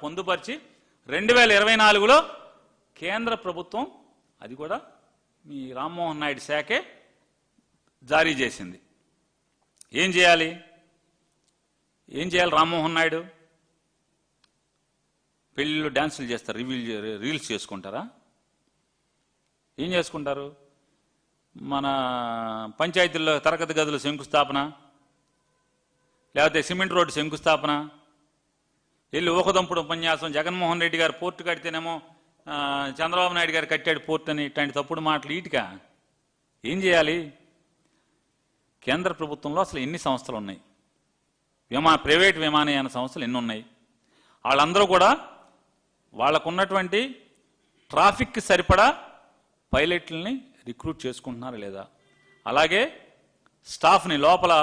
పొందుపరిచి 2024లో కేంద్ర ప్రభుత్వం అది కూడా మీ రామ్మోహన్ నాయుడు శాఖే జారీ చేసింది. ఏం చేయాలి రామ్మోహన్ నాయుడు? పెళ్ళిళ్ళు డ్యాన్సులు చేస్తారు, రీల్స్ చేసుకుంటారా? ఏం చేసుకుంటారు? మన పంచాయతీల్లో తరగతి గదుల శంకుస్థాపన, లేకపోతే సిమెంట్ రోడ్డు శంకుస్థాపన, వెళ్ళి ఊకదంపుడు ఉపన్యాసం, జగన్మోహన్ రెడ్డి గారు పోర్టు కడితేనేమో చంద్రబాబు నాయుడు గారు కట్టాడు పోర్టు అని, ఇట్లాంటి తప్పుడు మాటలు ఈటికా? ఏం చేయాలి? కేంద్ర ప్రభుత్వంలో అసలు ఎన్ని సంస్థలు ఉన్నాయి? ప్రైవేట్ విమానయాన సంస్థలు ఎన్ని ఉన్నాయి? వాళ్ళందరూ కూడా వాళ్ళకున్నటువంటి ట్రాఫిక్కి సరిపడా పైలట్లని రిక్రూట్ చేసుకుంటున్నారా లేదా? అలాగే స్టాఫ్ని లోపల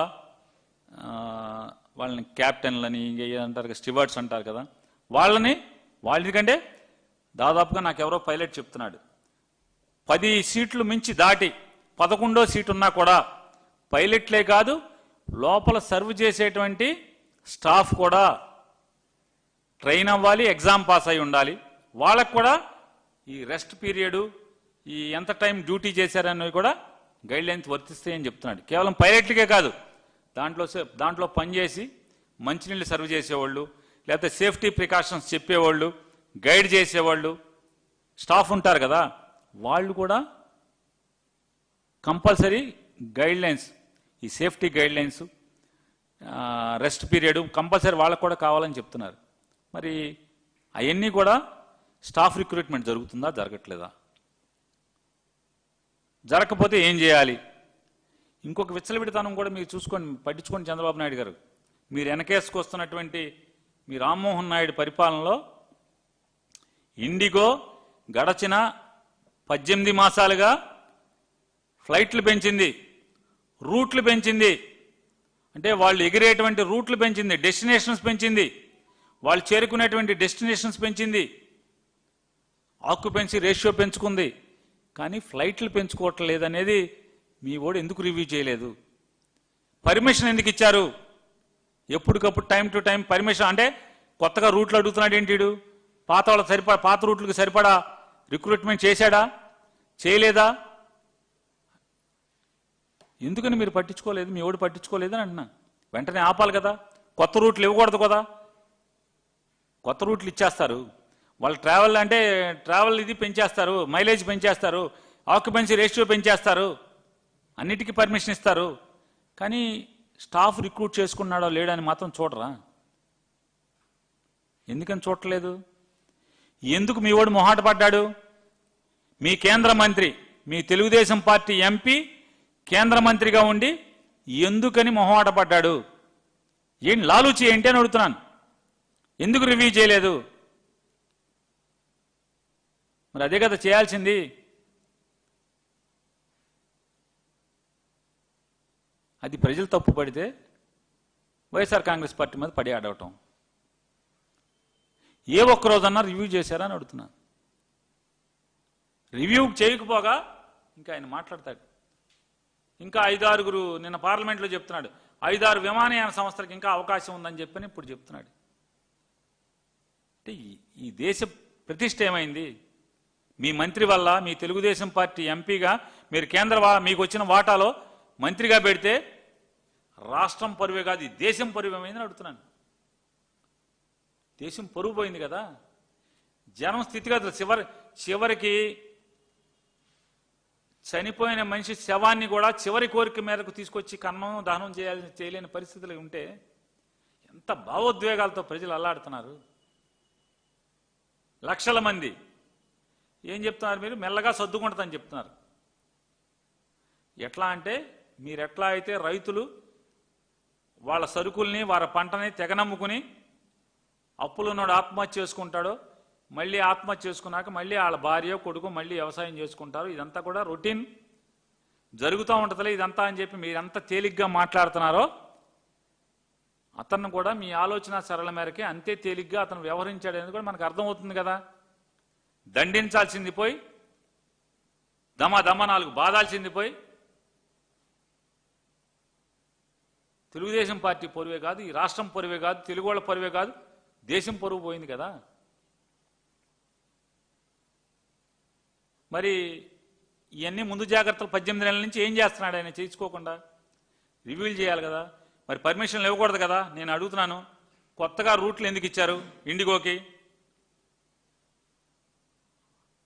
వాళ్ళని క్యాప్టెన్లని అంటారు, స్టివర్డ్స్ అంటారు కదా, వాళ్ళకంటే దాదాపుగా నాకెవరో పైలట్ చెప్తున్నాడు 10 సీట్లు మించి దాటి 11వ సీటు ఉన్నా కూడా పైలట్లే కాదు లోపల సర్వ్ చేసేటువంటి స్టాఫ్ కూడా ట్రైన్ అవ్వాలి, ఎగ్జామ్ పాస్ అయి ఉండాలి. వాళ్ళకు కూడా ఈ రెస్ట్ పీరియడు, ఈ ఎంత టైం డ్యూటీ చేశారనేవి కూడా గైడ్లైన్స్ వర్తిస్తాయని చెప్తున్నాడు. కేవలం పైలట్లకే కాదు, దాంట్లో పనిచేసి మంచినీళ్ళు సర్వ్ చేసేవాళ్ళు, లేకపోతే సేఫ్టీ ప్రికాషన్స్ చెప్పేవాళ్ళు, గైడ్ చేసేవాళ్ళు స్టాఫ్ ఉంటారు కదా, వాళ్ళు కూడా కంపల్సరీ గైడ్లైన్స్, ఈ safety guidelines, rest period compulsory వాళ్ళకు కూడా కావాలని చెప్తున్నారు. మరి అవన్నీ కూడా స్టాఫ్ రిక్రూట్మెంట్ జరుగుతుందా, జరగట్లేదా? జరగకపోతే ఏం చేయాలి? ఇంకొక విచ్చలవిడితనం కూడా మీరు పట్టించుకోండి చంద్రబాబు నాయుడు గారు. మీరు వెనకేసుకొస్తున్నటువంటి మీ రామ్మోహన్ నాయుడు పరిపాలనలో ఇండిగో గడచిన 18 మాసాలుగా ఫ్లైట్లు పెంచింది, రూట్లు పెంచింది, అంటే వాళ్ళు ఎగిరేటువంటి రూట్లు పెంచింది, డెస్టినేషన్స్ పెంచింది, వాళ్ళు చేరుకునేటువంటి డెస్టినేషన్స్ పెంచింది, ఆక్యుపెన్సీ రేషియో పెంచుకుంది. కానీ ఫ్లైట్లు పెంచుకోవటం లేదనేది మీ ఓడు ఎందుకు రివ్యూ చేయలేదు? పర్మిషన్ ఎందుకు ఇచ్చారు? ఎప్పటికప్పుడు టైం టు టైం పర్మిషన్, అంటే కొత్తగా రూట్లు అడుగుతున్నాడు ఏంటి? పాత రూట్లకు సరిపడా రిక్రూట్మెంట్ చేశాడా, చేయలేదా? ఎందుకని మీరు పట్టించుకోలేదు? మీ ఓడు పట్టించుకోలేదని అంటున్నా. వెంటనే ఆపాలి కదా, కొత్త రూట్లు ఇవ్వకూడదు కదా. కొత్త రూట్లు ఇచ్చేస్తారు, వాళ్ళు ట్రావెల్ ఇది పెంచేస్తారు, మైలేజ్ పెంచేస్తారు, ఆక్యుపెన్సీ రేషియో పెంచేస్తారు, అన్నిటికీ పర్మిషన్ ఇస్తారు. కానీ స్టాఫ్ రిక్రూట్ చేసుకున్నాడో లేడని మాత్రం చూడరా? ఎందుకని చూడలేదు? ఎందుకు మీ వాడు మొహాట పడ్డాడు? మీ కేంద్ర మంత్రి, మీ తెలుగుదేశం పార్టీ ఎంపీ కేంద్ర మంత్రిగా ఉండి ఎందుకని మొహాట పడ్డాడు? ఏం లాలూచి ఏంటి అని అడుగుతున్నాను. ఎందుకు రివ్యూ చేయలేదు? మరి అదే కదా చేయాల్సింది. అది ప్రజలు తప్పు పడితే వైఎస్ఆర్ కాంగ్రెస్ పార్టీ మీద పడి ఆడవటం. ఏ ఒక్కరోజన్నా రివ్యూ చేశారా అని అడుగుతున్నాను. రివ్యూ చేయకపోగా ఇంకా ఆయన మాట్లాడతాడు. ఇంకా 5-6 నిన్న పార్లమెంట్లో చెప్తున్నాడు, 5-6 విమానయాన సంస్థలకు ఇంకా అవకాశం ఉందని చెప్పని ఇప్పుడు చెప్తున్నాడు. అంటే ఈ దేశ ప్రతిష్ట ఏమైంది? మీ మంత్రి వల్ల, మీ తెలుగుదేశం పార్టీ ఎంపీగా మీరు మీకు వచ్చిన వాటాలో మంత్రిగా పెడితే రాష్ట్రం పరువే కాదు, ఈ దేశం పరువు ఏమైందని అడుగుతున్నాను. దేశం పరువు పోయింది కదా. జనం స్థితిగతులు చివరికి చనిపోయిన మనిషి శవాన్ని కూడా చివరి కోరిక మేరకు తీసుకొచ్చి కన్నం దహనం చేయలేని పరిస్థితులు ఉంటే ఎంత భావోద్వేగాలతో ప్రజలు అల్లాడుతున్నారు. లక్షల మంది ఏం చెప్తున్నారు? మీరు మెల్లగా సర్దుకుంటుందని చెప్తున్నారు. ఎట్లా అంటే మీరు ఎట్లా అయితే రైతులు వాళ్ళ సరుకుల్ని వారి పంటని తెగనమ్ముకుని అప్పులున్నాడు ఆత్మహత్య చేసుకుంటాడో, మళ్ళీ ఆత్మహత్య చేసుకున్నాక మళ్ళీ వాళ్ళ భార్య కొడుకు మళ్ళీ వ్యవసాయం చేసుకుంటారు. ఇదంతా కూడా రొటీన్ జరుగుతూ ఉంటుందిలే ఇదంతా అని చెప్పి మీరంతా తేలిగ్గా మాట్లాడుతున్నారో, అతను కూడా మీ ఆలోచన సరళ మేరకే అంతే తేలిగ్గా అతను వ్యవహరించాడు అనేది కూడా మనకు అర్థమవుతుంది కదా. దండించాల్సింది పోయి దమ 4 బాధాల్సింది పోయి తెలుగుదేశం పార్టీ పరువే కాదు, ఈ రాష్ట్రం పరువే కాదు, తెలుగు వాళ్ళ పరువే కాదు, దేశం పరువు పోయింది కదా. మరి ఇవన్నీ ముందు జాగ్రత్తలు 18 నెలల నుంచి ఏం చేస్తున్నాడు ఆయన చేయించుకోకుండా? రివ్యూలు చేయాలి కదా. మరి పర్మిషన్లు ఇవ్వకూడదు కదా. నేను అడుగుతున్నాను, కొత్తగా రూట్లు ఎందుకు ఇచ్చారు ఇండిగోకి?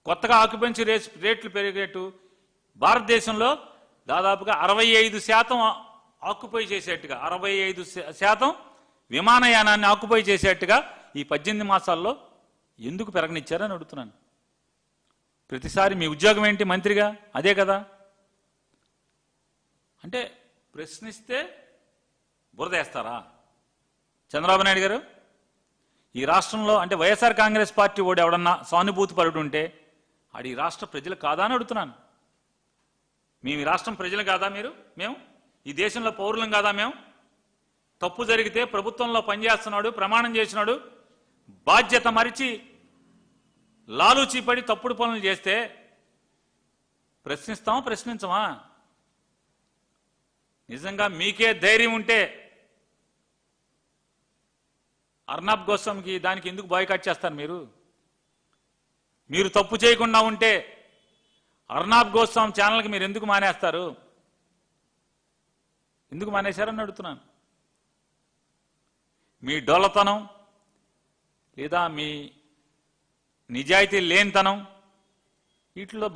కొత్తగా ఆక్యుపెన్సీ రేట్లు పెరిగేట్టు భారతదేశంలో దాదాపుగా 65% ఆక్యుపై చేసేట్టుగా, 65% విమానయానాన్ని ఆక్యుపై చేసేట్టుగా ఈ 18 మాసాల్లో ఎందుకు పెరగనిచ్చారని అడుగుతున్నాను. ప్రతిసారి మీ ఉద్యోగం ఏంటి మంత్రిగా? అదే కదా. అంటే ప్రశ్నిస్తే బురదేస్తారా చంద్రబాబు నాయుడు గారు? ఈ రాష్ట్రంలో అంటే వైఎస్ఆర్ కాంగ్రెస్ పార్టీ ఓడి ఎవడన్నా సానుభూతి పరుడు ఉంటే ఆడి ఈ రాష్ట్ర ప్రజలు కాదా అని అడుగుతున్నాను. మేము ఈ రాష్ట్రం ప్రజలు కాదా? మేము ఈ దేశంలో పౌరులం కాదా? మేము తప్పు జరిగితే ప్రభుత్వంలో పనిచేస్తున్నాడు, ప్రమాణం చేసినాడు, బాధ్యత మరిచి లాలూచీ పడి తప్పుడు పనులు చేస్తే ప్రశ్నిస్తామా ప్రశ్నించమా? నిజంగా మీకే ధైర్యం ఉంటే అర్నాబ్ గోస్వామికి దానికి ఎందుకు బాయ్కాట్ చేస్తారు? మీరు తప్పు చేయకుండా ఉంటే అర్నాబ్ గోస్వామి ఛానల్కి మీరు ఎందుకు మానేస్తారు? ఎందుకు మానేశారని అడుగుతున్నాను. మీ డొల్లతనం లేదా మీ నిజాయితీ లేనితనం వీటిలో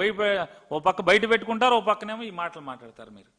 ఓ పక్క బయట పెట్టుకుంటారు, ఓ పక్కనేమో ఈ మాటలు మాట్లాడతారు మీరు.